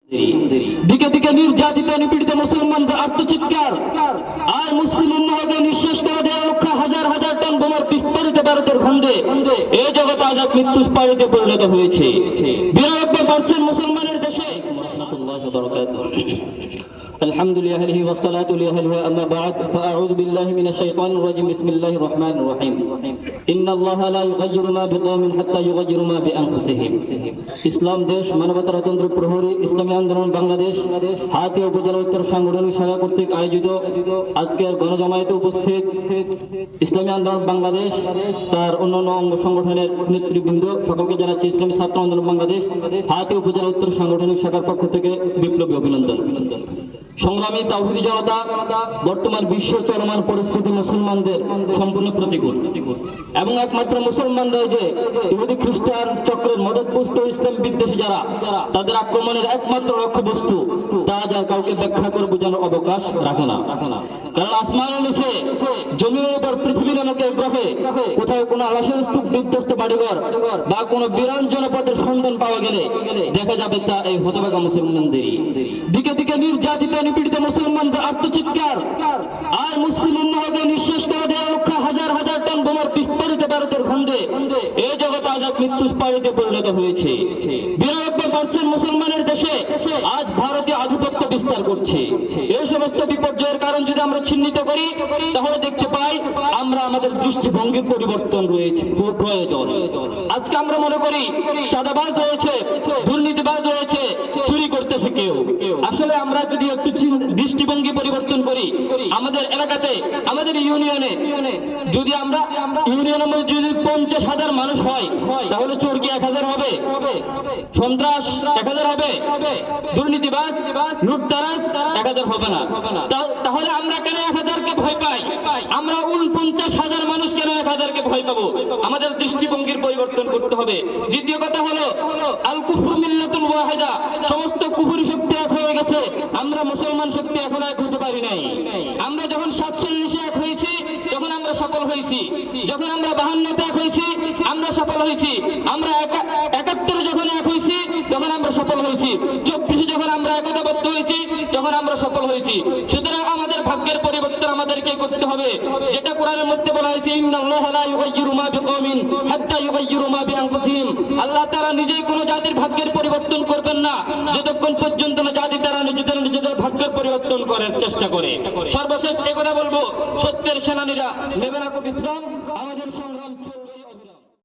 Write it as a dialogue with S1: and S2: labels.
S1: দিকে দিকে নির্যাতিত নিপীড়িত মুসলমানদের আত্মচিৎকার আর মুসলিম উম্মাহকে নিঃশেষ করে দেওয়া লক্ষ্য হাজার হাজার টন বোমার বিস্ফোরিত ভারতের খণ্ডে এই জগৎ আজ এক মৃত্যু পাড়িতে পরিণত হয়েছে। 92% মুসলমানের দেশে। الحمد لله والصلاة لله أما بعد فأعوذ بالله من الشيطان الرجيم بسم الله الرحمن الرحيم إن الله لا يغير ما بقوم حتى يغيروا ما بأنفسهم ইসলাম দেশ মানবতার তন্ত্র প্রহরী ইসলামী আন্দোলন বাংলাদেশ হাতিয়া উপজেলা উত্তর সাংগঠনিক শাখা কর্তৃক আয়োজিত আজকের গণজমায়েতে উপস্থিত ইসলামী আন্দোলন বাংলাদেশ তার অন্যান্য অঙ্গ সংগঠনের নেতৃবৃন্দ সকলকে জানাচ্ছি ইসলামী ছাত্র আন্দোলন বাংলাদেশ হাতিয়া উপজেলা উত্তর সাংগঠনিক শাখার পক্ষ থেকে বিপ্লবী অভিনন্দন। সংগ্রামী তাওহীদি জনতা, বর্তমান বিশ্ব চলমান পরিস্থিতি মুসলমানদের সম্পূর্ণ প্রতিকূল এবং একমাত্র মুসলমানরা যে ইহুদি খ্রিস্টান চক্রের মদতপুষ্ট ইসলাম বিদ্বেষী যারা তাদের আক্রমণের একমাত্র লক্ষ্যবস্তু তা যা কাউকে ব্যাখ্যা করে বোঝানোর অবকাশ রাখে না। কারণ আসমানের নিচে জমির উপর পৃথিবী নামক এক গ্রহে কোথাও কোনো আবাসের স্তূপ বিধ্বস্ত বাড়িঘর বা কোনো বিরান জনপদের সন্ধান পাওয়া গেলে দেখা যাবে তা এই হতভাগা মুসলমানদেরই। দিকে দিকে নির্যাতিত নিপীড়িত মুসলমানদের আত্মচিৎকার আর মুসলিম উম্মাহকে নিঃশেষ করে দেওয়া লক্ষ্য হাজার হাজার টন বোমার বিস্ফোরিত ভারতের খণ্ডে এই জগৎ আজ এক মৃত্যু পাড়িতে পরিণত হয়েছে। 92% মুসলমানের দেশে আজ ভারতীয় আধিপত্য বিস্তার করছে। এই সমস্ত বিপর্যয়ের কারণ যদি আমরা চিহ্নিত করি তাহলে দেখতে পাই আমরা আমাদের দৃষ্টিভঙ্গির পরিবর্তন রয়েছে প্রয়োজন। আজকে আমরা মনে করি চাঁদাবাজ রয়েছে, দুর্নীতিবাজ রয়েছে, চুরি করতেছে কেউ। আসলে আমরা যদি একটু দৃষ্টিভঙ্গি পরিবর্তন করি আমাদের এলাকাতে আমাদের ইউনিয়নে যদি আমরা ইউনিয়নের মধ্যে যদি 50,000 মানুষ হয় তাহলে চোর কি 1000 হবে? সন্ত্রাস 1000 হবে? দুর্নীতিবাজ লুটতারাজ 1000 হবে না। তাহলে আমরা কেন 1000কে ভয় পাই? আমরা 49,000 মানুষ কেন 1000কে ভয় পাবো? আমাদের দৃষ্টিভঙ্গির পরিবর্তন করতে হবে। দ্বিতীয় কথা হলো আল কুফরু মিল্লাতুন ওয়াহিদা, সমস্ত কুফরি শক্তি এক হয়ে গেছে, আমরা মুসলমান শক্তি এখন এক হতে পারি নাই। আমরা যখন 47 এক হয়েছি যখন আমরা সফল হয়েছি, যখন আমরা 52 এক হয়েছি আমরা সফল হয়েছি, আমরা 71 যখন এক হয়েছি যখন আমরা সফল হয়েছি, 24 যখন আমরা একতাবদ্ধ হয়েছি যখন আমরা সফল হয়েছি। সুতরাং আমাদের ভাগ্যের পরিবর্তন আমাদেরকে করতে হবে, যেটা কোরআনের মধ্যে বলা হয়েছে ইন্নাল্লাহা লা ইউগাইয়িরু মা বিকওমিন হাত্তা ইউগাইয়িরু মা বিআনফুসিহিম। আল্লাহ তাআলা নিজেই কোনো জাতির ভাগ্যের পরিবর্তন করবেন না যতক্ষণ পর্যন্ত না জাতি তারা নিজেদের ভাগ্যের পরিবর্তন করার চেষ্টা করে। সর্বশেষ একথা বলবো, সত্যের সেনানীরা নেবে না বিশ্রাম, আমাদের সংগ্রাম